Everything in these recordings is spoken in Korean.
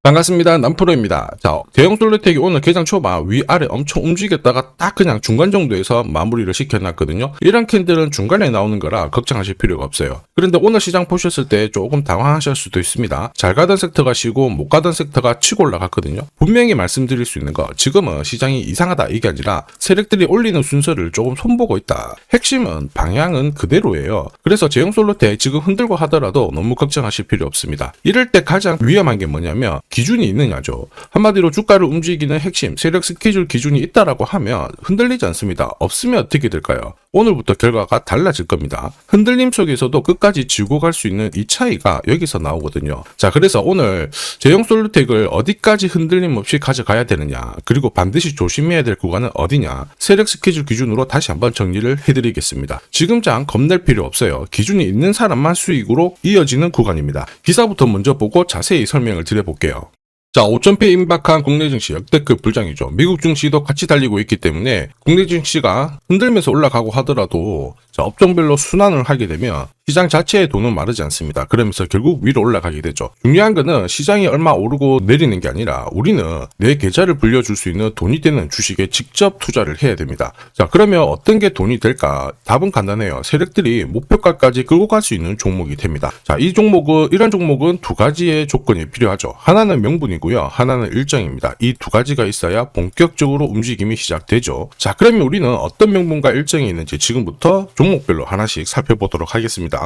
반갑습니다. 남프로입니다. 자, 대형 솔루텍이 오늘 개장 초반 위아래 엄청 움직였다가 딱 그냥 중간 정도에서 마무리를 시켜놨거든요. 이런 캔들은 중간에 나오는 거라 걱정하실 필요가 없어요. 그런데 오늘 시장 보셨을 때 조금 당황하실 수도 있습니다. 잘 가던 섹터가 쉬고 못 가던 섹터가 치고 올라갔거든요. 분명히 말씀드릴 수 있는 거, 지금은 시장이 이상하다 이게 아니라 세력들이 올리는 순서를 조금 손보고 있다. 핵심은 방향은 그대로예요. 그래서 대형 솔루텍 지금 흔들고 하더라도 너무 걱정하실 필요 없습니다. 이럴 때 가장 위험한 게 뭐냐면 기준이 있느냐죠. 한마디로 주가를 움직이는 핵심 세력 스케줄 기준이 있다라고 하면 흔들리지 않습니다. 없으면 어떻게 될까요? 오늘부터 결과가 달라질 겁니다. 흔들림 속에서도 끝까지 쥐고 갈 수 있는 이 차이가 여기서 나오거든요. 자, 그래서 오늘 대형 솔루텍을 어디까지 흔들림 없이 가져가야 되느냐, 그리고 반드시 조심해야 될 구간은 어디냐, 세력 스케줄 기준으로 다시 한번 정리를 해드리겠습니다. 지금 장 겁낼 필요 없어요. 기준이 있는 사람만 수익으로 이어지는 구간입니다. 기사부터 먼저 보고 자세히 설명을 드려볼게요. 자, 5,000배 임박한 국내 증시 역대급 불장이죠. 미국 증시도 같이 달리고 있기 때문에 국내 증시가 흔들면서 올라가고 하더라도 자, 업종별로 순환을 하게 되면 시장 자체의 돈은 마르지 않습니다. 그러면서 결국 위로 올라가게 되죠. 중요한 거는 시장이 얼마 오르고 내리는 게 아니라 우리는 내 계좌를 불려줄 수 있는 돈이 되는 주식에 직접 투자를 해야 됩니다. 자, 그러면 어떤 게 돈이 될까? 답은 간단해요. 세력들이 목표가까지 끌고 갈 수 있는 종목이 됩니다. 자, 이런 종목은 두 가지의 조건이 필요하죠. 하나는 명분이고요. 하나는 일정입니다. 이 두 가지가 있어야 본격적으로 움직임이 시작되죠. 자, 그러면 우리는 어떤 명분과 일정이 있는지 지금부터 종목별로 하나씩 살펴보도록 하겠습니다.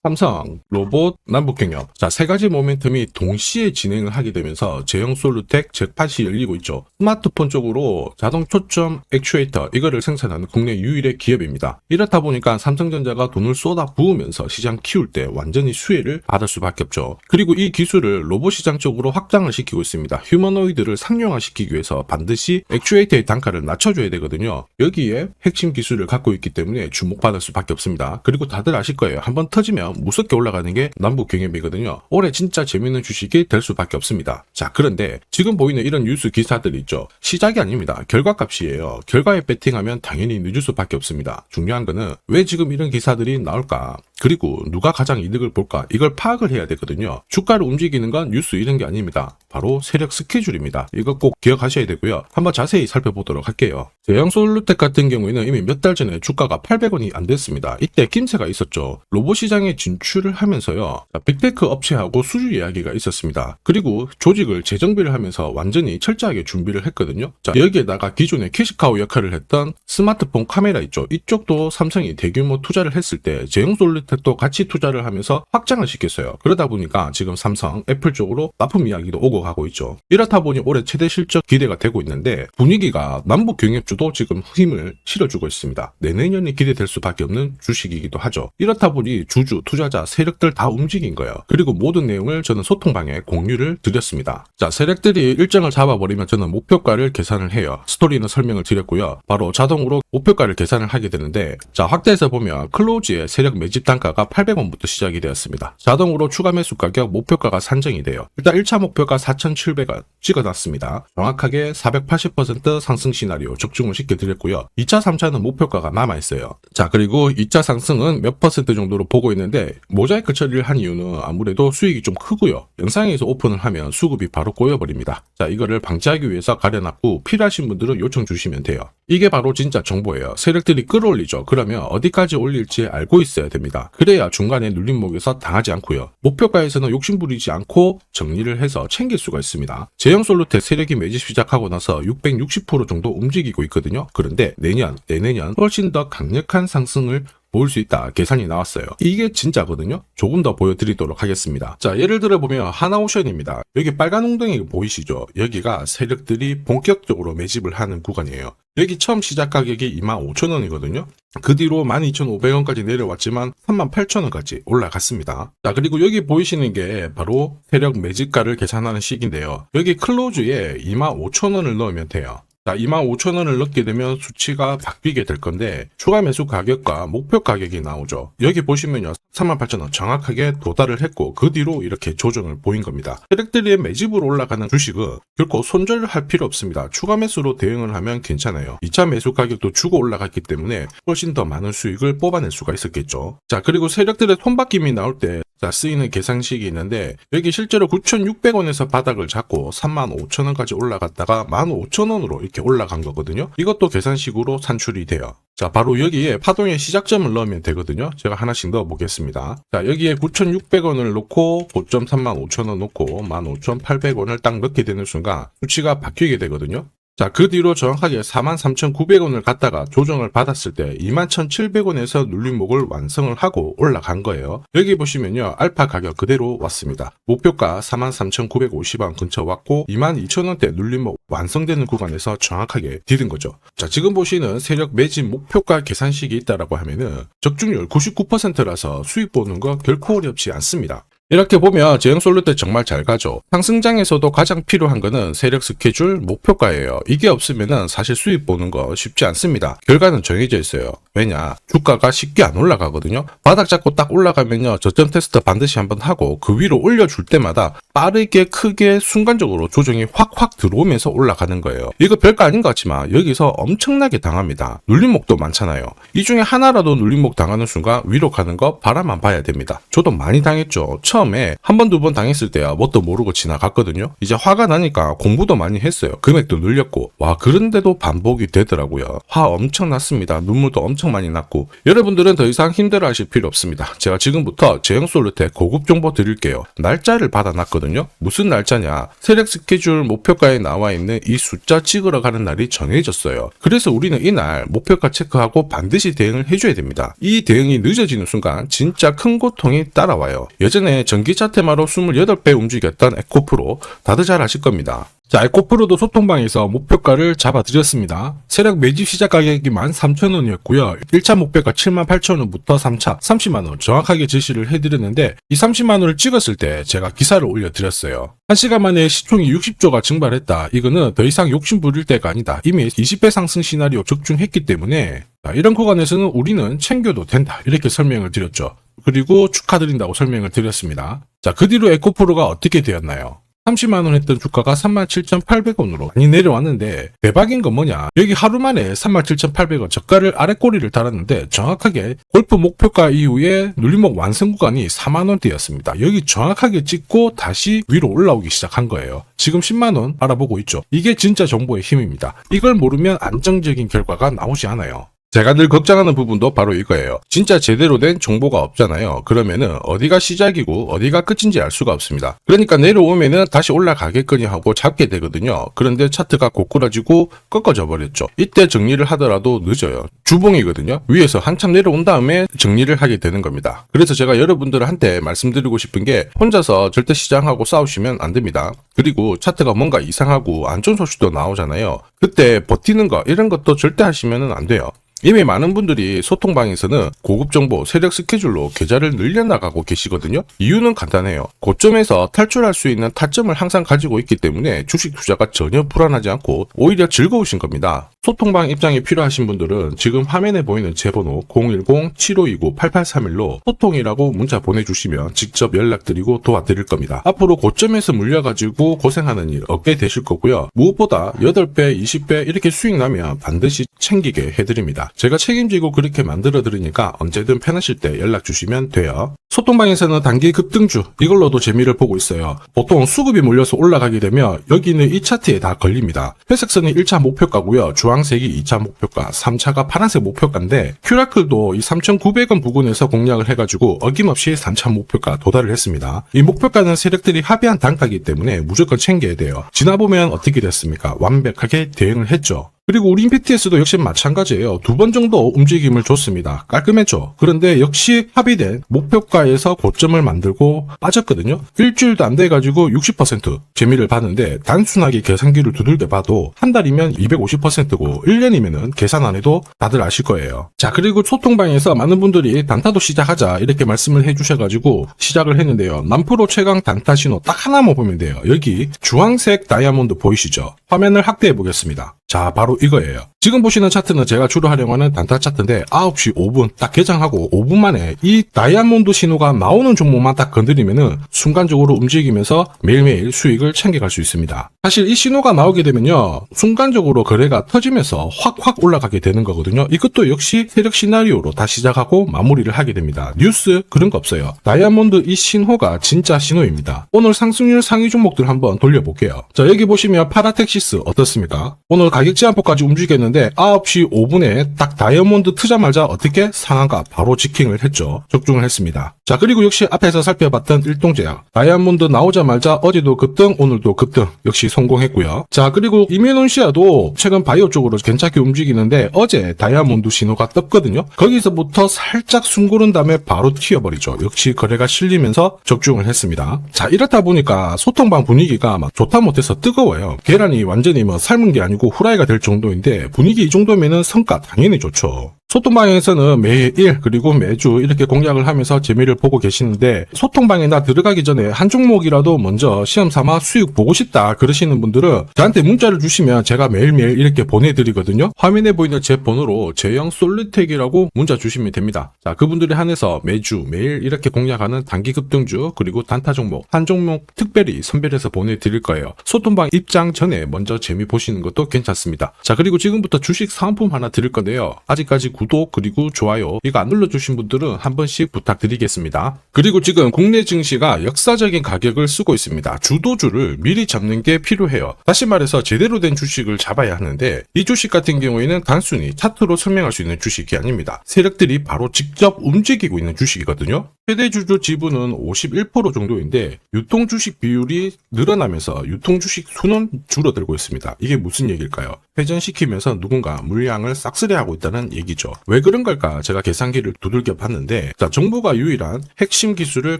삼성, 로봇, 남북경협. 자, 세 가지 모멘텀이 동시에 진행을 하게 되면서 제형 솔루텍 잭팟이 열리고 있죠. 스마트폰 쪽으로 자동 초점 액추에이터 이거를 생산하는 국내 유일의 기업입니다. 이렇다 보니까 삼성전자가 돈을 쏟아 부으면서 시장 키울 때 완전히 수혜를 받을 수밖에 없죠. 그리고 이 기술을 로봇 시장 쪽으로 확장을 시키고 있습니다. 휴머노이드를 상용화시키기 위해서 반드시 액추에이터의 단가를 낮춰줘야 되거든요. 여기에 핵심 기술을 갖고 있기 때문에 주목받을 수밖에 없습니다. 그리고 다들 아실 거예요. 한번 터지면 무섭게 올라가는 게 남북경협이거든요. 올해 진짜 재밌는 주식이 될 수밖에 없습니다. 자, 그런데 지금 보이는 이런 뉴스 기사들이 있죠. 시작이 아닙니다. 결과값이에요. 결과에 배팅하면 당연히 늦을 수밖에 없습니다. 중요한 거는 왜 지금 이런 기사들이 나올까? 그리고 누가 가장 이득을 볼까? 이걸 파악을 해야 되거든요. 주가를 움직이는 건 뉴스 이런 게 아닙니다. 바로 세력 스케줄입니다. 이거 꼭 기억하셔야 되고요. 한번 자세히 살펴보도록 할게요. 대형 솔루텍 같은 경우에는 이미 몇 달 전에 주가가 800원이 안 됐습니다. 이때 김새가 있었죠. 로봇 시장에 진출을 하면서요. 빅테크 업체하고 수주 이야기가 있었습니다. 그리고 조직을 재정비를 하면서 완전히 철저하게 준비를 했거든요. 자, 여기에다가 기존의 캐시카우 역할을 했던 스마트폰 카메라 있죠. 이쪽도 삼성이 대규모 투자를 했을 때 대형 솔루텍도 같이 투자를 하면서 확장을 시켰어요. 그러다 보니까 지금 삼성, 애플 쪽으로 납품 이야기도 오고 가고 있죠. 이렇다 보니 올해 최대 실적 기대가 되고 있는데 분위기가 남북 경협주도 지금 힘을 실어주고 있습니다. 내년이 기대될 수밖에 없는 주식이기도 하죠. 이렇다 보니 주주, 투자자, 세력들 다 움직인 거예요. 그리고 모든 내용을 저는 소통방에 공유를 드렸습니다. 자, 세력들이 일정을 잡아버리면 저는 목표가를 계산을 해요. 스토리는 설명을 드렸고요. 바로 자동으로 목표가를 계산을 하게 되는데, 자, 확대해서 보면 클로즈의 세력 매집 단가가 800원부터 시작이 되었습니다. 자동으로 추가 매수 가격 목표가가 산정이 돼요. 일단 1차 목표가 4,700원 찍어놨습니다. 정확하게 480% 상승 시나리오 적중을 시켜드렸고요. 2차, 3차는 목표가가 남아있어요. 자, 그리고 2차 상승은 몇 퍼센트 정도로 보고 있는데 모자이크 처리를 한 이유는 아무래도 수익이 좀 크고요. 영상에서 오픈을 하면 수급이 바로 꼬여버립니다. 자, 이거를 방지하기 위해서 가려놨고 필요하신 분들은 요청 주시면 돼요. 이게 바로 진짜 정보예요. 세력들이 끌어올리죠. 그러면 어디까지 올릴지 알고 있어야 됩니다. 그래야 중간에 눌림목에서 당하지 않고요. 목표가에서는 욕심부리지 않고 정리를 해서 챙길 수가 있습니다. 제형 솔루텍 세력이 매집 시작하고 나서 660% 정도 움직이고 있거든요. 그런데 내내년 훨씬 더 강력한 상승을 볼 수 있다 계산이 나왔어요. 이게 진짜거든요. 조금 더 보여드리도록 하겠습니다. 자, 예를 들어 보면 하나오션입니다. 여기 빨간 웅덩이 보이시죠? 여기가 세력들이 본격적으로 매집을 하는 구간이에요. 여기 처음 시작 가격이 25,000원이거든요. 그 뒤로 12,500원까지 내려왔지만 38,000원까지 올라갔습니다. 자, 그리고 여기 보이시는 게 바로 세력 매집가를 계산하는 식인데요. 여기 클로즈에 25,000원을 넣으면 돼요. 자, 25,000원을 넣게 되면 수치가 바뀌게 될 건데 추가 매수 가격과 목표 가격이 나오죠. 여기 보시면요. 38,000원 정확하게 도달을 했고 그 뒤로 이렇게 조정을 보인 겁니다. 세력들이 매집으로 올라가는 주식은 결코 손절을 할 필요 없습니다. 추가 매수로 대응을 하면 괜찮아요. 2차 매수 가격도 주고 올라갔기 때문에 훨씬 더 많은 수익을 뽑아낼 수가 있었겠죠. 자, 그리고 세력들의 손바뀜이 나올 때 자, 쓰이는 계산식이 있는데 여기 실제로 9,600원에서 바닥을 잡고 35,000원까지 올라갔다가 15,000원으로 이렇게 올라간 거거든요. 이것도 계산식으로 산출이 돼요. 자, 바로 여기에 파동의 시작점을 넣으면 되거든요. 제가 하나씩 넣어 보겠습니다. 자, 여기에 9,600원을 놓고 고점 35,000원 놓고 15,800원을 딱 넣게 되는 순간 수치가 바뀌게 되거든요. 자, 그 뒤로 정확하게 43,900원을 갖다가 조정을 받았을 때 21,700원에서 눌림목을 완성을 하고 올라간 거예요. 여기 보시면요, 알파 가격 그대로 왔습니다. 목표가 43,950원 근처 왔고 22,000원대 눌림목 완성되는 구간에서 정확하게 디딘 거죠. 자, 지금 보시는 세력 매집 목표가 계산식이 있다라고 하면은 적중률 99%라서 수익 보는 거 결코 어렵지 않습니다. 이렇게 보면 제형솔루테 정말 잘 가죠. 상승장에서도 가장 필요한 거는 세력 스케줄, 목표가예요. 이게 없으면 사실 수익 보는 거 쉽지 않습니다. 결과는 정해져 있어요. 왜냐? 주가가 쉽게 안 올라가거든요. 바닥 잡고 딱 올라가면요, 저점 테스트 반드시 한번 하고 그 위로 올려줄 때마다 빠르게 크게 순간적으로 조정이 확확 들어오면서 올라가는 거예요. 이거 별거 아닌 것 같지만 여기서 엄청나게 당합니다. 눌림목도 많잖아요. 이 중에 하나라도 눌림목 당하는 순간 위로 가는 거 바라만 봐야 됩니다. 저도 많이 당했죠. 처음에 한 번, 두 번 당했을 때야 뭣도 모르고 지나갔거든요. 이제 화가 나니까 공부도 많이 했어요. 금액도 늘렸고. 와, 그런데도 반복이 되더라고요. 화 엄청 났습니다. 눈물도 엄청 많이 났고. 여러분들은 더 이상 힘들어 하실 필요 없습니다. 제가 지금부터 제형솔루테 고급 정보 드릴게요. 날짜를 받아놨거든요. 무슨 날짜냐? 세력 스케줄 목표가에 나와 있는 이 숫자 찍으러 가는 날이 정해졌어요. 그래서 우리는 이날 목표가 체크하고 반드시 대응을 해줘야 됩니다. 이 대응이 늦어지는 순간 진짜 큰 고통이 따라와요. 예전에 전기차 테마로 28배 움직였던 에코프로 다들 잘 아실 겁니다. 자, 에코프로도 소통방에서 목표가를 잡아드렸습니다. 세력 매집 시작 가격이 13,000원이었고요. 1차 목표가 78,000원부터 3차 30만원 정확하게 제시를 해드렸는데 이 30만원을 찍었을 때 제가 기사를 올려드렸어요. 1시간 만에 시총이 60조가 증발했다. 이거는 더 이상 욕심 부릴 때가 아니다. 이미 20배 상승 시나리오 적중했기 때문에 이런 구간에서는 우리는 챙겨도 된다. 이렇게 설명을 드렸죠. 그리고 축하드린다고 설명을 드렸습니다. 자, 그 뒤로 에코프로가 어떻게 되었나요? 30만원 했던 주가가 37,800원으로 많이 내려왔는데 대박인 건 뭐냐? 여기 하루 만에 37,800원 저가를 아래 꼬리를 달았는데 정확하게 골프 목표가 이후에 눌림목 완성 구간이 4만원대였습니다. 여기 정확하게 찍고 다시 위로 올라오기 시작한 거예요. 지금 10만원 알아보고 있죠. 이게 진짜 정보의 힘입니다. 이걸 모르면 안정적인 결과가 나오지 않아요. 제가 늘 걱정하는 부분도 바로 이거예요. 진짜 제대로 된 정보가 없잖아요. 그러면은 어디가 시작이고 어디가 끝인지 알 수가 없습니다. 그러니까 내려오면은 다시 올라가겠거니 하고 잡게 되거든요. 그런데 차트가 고꾸라지고 꺾어져 버렸죠. 이때 정리를 하더라도 늦어요. 주봉이거든요. 위에서 한참 내려온 다음에 정리를 하게 되는 겁니다. 그래서 제가 여러분들한테 말씀드리고 싶은 게 혼자서 절대 시장하고 싸우시면 안 됩니다. 그리고 차트가 뭔가 이상하고 안 좋은 소식도 나오잖아요. 그때 버티는 거 이런 것도 절대 하시면 안 돼요. 이미 많은 분들이 소통방에서는 고급 정보 세력 스케줄로 계좌를 늘려나가고 계시거든요. 이유는 간단해요. 고점에서 탈출할 수 있는 타점을 항상 가지고 있기 때문에 주식 투자가 전혀 불안하지 않고 오히려 즐거우신 겁니다. 소통방 입장이 필요하신 분들은 지금 화면에 보이는 제 번호 010-7529-8831로 소통이라고 문자 보내주시면 직접 연락드리고 도와드릴 겁니다. 앞으로 고점에서 물려가지고 고생하는 일 없게 되실 거고요. 무엇보다 8배, 20배 이렇게 수익 나면 반드시 챙기게 해드립니다. 제가 책임지고 그렇게 만들어 드리니까 언제든 편하실 때 연락 주시면 돼요. 소통방에서는 단기 급등주 이걸로도 재미를 보고 있어요. 보통 수급이 몰려서 올라가게 되면 여기는 이 차트에 다 걸립니다. 회색선이 1차 목표가고요. 주황색이 2차 목표가, 3차가 파란색 목표가인데 큐라클도 이 3,900원 부근에서 공략을 해가지고 어김없이 3차 목표가 도달을 했습니다. 이 목표가는 세력들이 합의한 단가이기 때문에 무조건 챙겨야 돼요. 지나보면 어떻게 됐습니까? 완벽하게 대응을 했죠. 그리고 우리 임팩트에서도 역시 마찬가지예요. 2번 정도 움직임을 줬습니다. 깔끔했죠. 그런데 역시 합의된 목표가에서 고점을 만들고 빠졌거든요. 일주일도 안 돼가지고 60% 재미를 봤는데 단순하게 계산기를 두들겨 봐도 한 달이면 250%고 1년이면은 계산 안 해도 다들 아실 거예요. 자, 그리고 소통방에서 많은 분들이 단타도 시작하자 이렇게 말씀을 해주셔가지고 시작을 했는데요. 남프로 최강 단타 신호 딱 하나만 보면 돼요. 여기 주황색 다이아몬드 보이시죠? 화면을 확대해 보겠습니다. 자, 바로 이거예요. 지금 보시는 차트는 제가 주로 활용하는 단타 차트인데 9시 5분 딱 개장하고 5분 만에 이 다이아몬드 신호가 나오는 종목만 딱 건드리면은 순간적으로 움직이면서 매일매일 수익을 챙겨갈 수 있습니다. 사실 이 신호가 나오게 되면요, 순간적으로 거래가 터지면서 확 올라가게 되는 거거든요. 이것도 역시 세력 시나리오로 다 시작하고 마무리를 하게 됩니다. 뉴스 그런 거 없어요. 다이아몬드 이 신호가 진짜 신호입니다. 오늘 상승률 상위 종목들 한번 돌려볼게요. 자, 여기 보시면 파라텍시스 어떻습니까? 오늘 가격 제한폭까지 움직였는데 9시 5분에 딱 다이아몬드 트자마자 어떻게 상한가 바로 지킹을 했죠. 적중을 했습니다. 자, 그리고 역시 앞에서 살펴봤던 일동제약 다이아몬드 나오자마자 어제도 급등 오늘도 급등 역시 성공했고요. 자, 그리고 이메논시아도 최근 바이오 쪽으로 괜찮게 움직이는데 어제 다이아몬드 신호가 떴거든요. 거기서부터 살짝 숨고른 다음에 바로 튀어버리죠. 역시 거래가 실리면서 적중을 했습니다. 자, 이렇다 보니까 소통방 분위기가 막 좋다 못해서 뜨거워요. 계란이 완전히 뭐 삶은 게 아니고 후라이가 될 정도인데 분위기 이 정도면은 성과 당연히 좋죠. 소통방에서는 매일 그리고 매주 이렇게 공략을 하면서 재미를 보고 계시는데 소통방에 나 들어가기 전에 한 종목이라도 먼저 시험삼아 수익 보고 싶다 그러시는 분들은 저한테 문자를 주시면 제가 매일매일 이렇게 보내드리거든요. 화면에 보이는 제 번호로 제형 솔루텍이라고 문자 주시면 됩니다. 자, 그분들에 한해서 매주 매일 이렇게 공략하는 단기 급등주 그리고 단타 종목 한 종목 특별히 선별해서 보내드릴 거예요. 소통방 입장 전에 먼저 재미 보시는 것도 괜찮습니다. 자, 그리고 지금부터 주식 사은품 하나 드릴 건데요. 아직까지 구독 그리고 좋아요 이거 안 눌러주신 분들은 한 번씩 부탁드리겠습니다. 그리고 지금 국내 증시가 역사적인 가격을 쓰고 있습니다. 주도주를 미리 잡는 게 필요해요. 다시 말해서 제대로 된 주식을 잡아야 하는데 이 주식 같은 경우에는 단순히 차트로 설명할 수 있는 주식이 아닙니다. 세력들이 바로 직접 움직이고 있는 주식이거든요. 최대 주주 지분은 51% 정도인데 유통 주식 비율이 늘어나면서 유통 주식 수는 줄어들고 있습니다. 이게 무슨 얘기일까요? 회전시키면서 누군가 물량을 싹쓸이하고 있다는 얘기죠. 왜 그런 걸까? 제가 계산기를 두들겨 봤는데 자, 정부가 유일한 핵심 기술을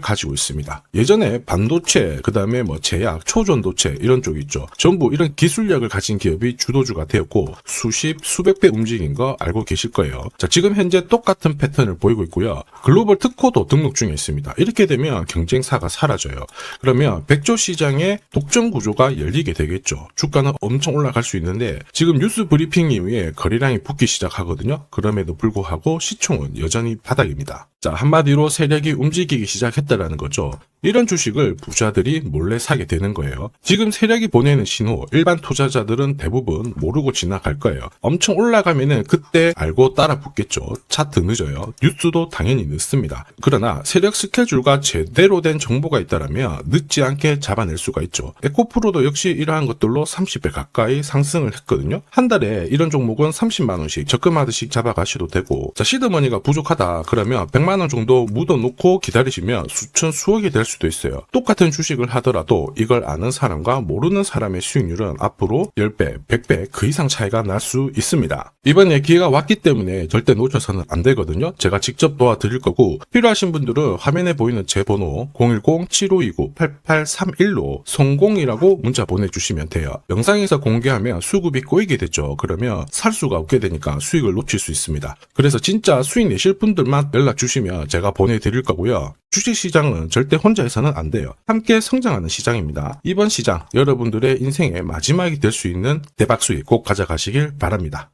가지고 있습니다. 예전에 반도체, 그 다음에 뭐 제약, 초전도체 이런 쪽 있죠. 전부 이런 기술력을 가진 기업이 주도주가 되었고 수십, 수백 배 움직인 거 알고 계실 거예요. 자, 지금 현재 똑같은 패턴을 보이고 있고요. 글로벌 특허도 등록 중에 있습니다. 이렇게 되면 경쟁사가 사라져요. 그러면 백조 시장의 독점 구조가 열리게 되겠죠. 주가는 엄청 올라갈 수 있는데 지금 뉴스 브리핑 이후에 거래량이 붙기 시작하거든요. 그럼에도 불구하고 시총은 여전히 바닥입니다. 자, 한마디로 세력이 움직이기 시작했다라는 거죠. 이런 주식을 부자들이 몰래 사게 되는 거예요. 지금 세력이 보내는 신호 일반 투자자들은 대부분 모르고 지나갈 거예요. 엄청 올라가면은 그때 알고 따라 붙겠죠. 차트 늦어요. 뉴스도 당연히 늦습니다. 그러나 세력 스케줄과 제대로 된 정보가 있다라면 늦지 않게 잡아낼 수가 있죠. 에코프로도 역시 이러한 것들로 30배 가까이 상승을 했거든요. 한 달에 이런 종목은 30만 원씩 적금하듯이 잡아가셔도 되고, 자, 시드머니가 부족하다 그러면 100만 원 정도 묻어놓고 기다리시면 수천 수억이 될 수도 있어요. 똑같은 주식을 하더라도 이걸 아는 사람과 모르는 사람의 수익률은 앞으로 10배, 100배 그 이상 차이가 날 수 있습니다. 이번에 기회가 왔기 때문에 절대 놓쳐서는 안 되거든요. 제가 직접 도와드릴 거고 필요하신 분들은 화면에 보이는 제 번호 010-7529-8831로 성공이라고 문자 보내주시면 돼요. 영상에서 공개하면 수급이 꼬이게 됐죠. 그러면 살 수가 없게 되니까 수익을 놓칠 수 있습니다. 그래서 진짜 수익 내실 분들만 연락 주시면 제가 보내드릴 거고요. 주식시장은 절대 혼자 해서는 안 돼요. 함께 성장하는 시장입니다. 이번 시장 여러분들의 인생의 마지막이 될 수 있는 대박 수익 꼭 가져가시길 바랍니다.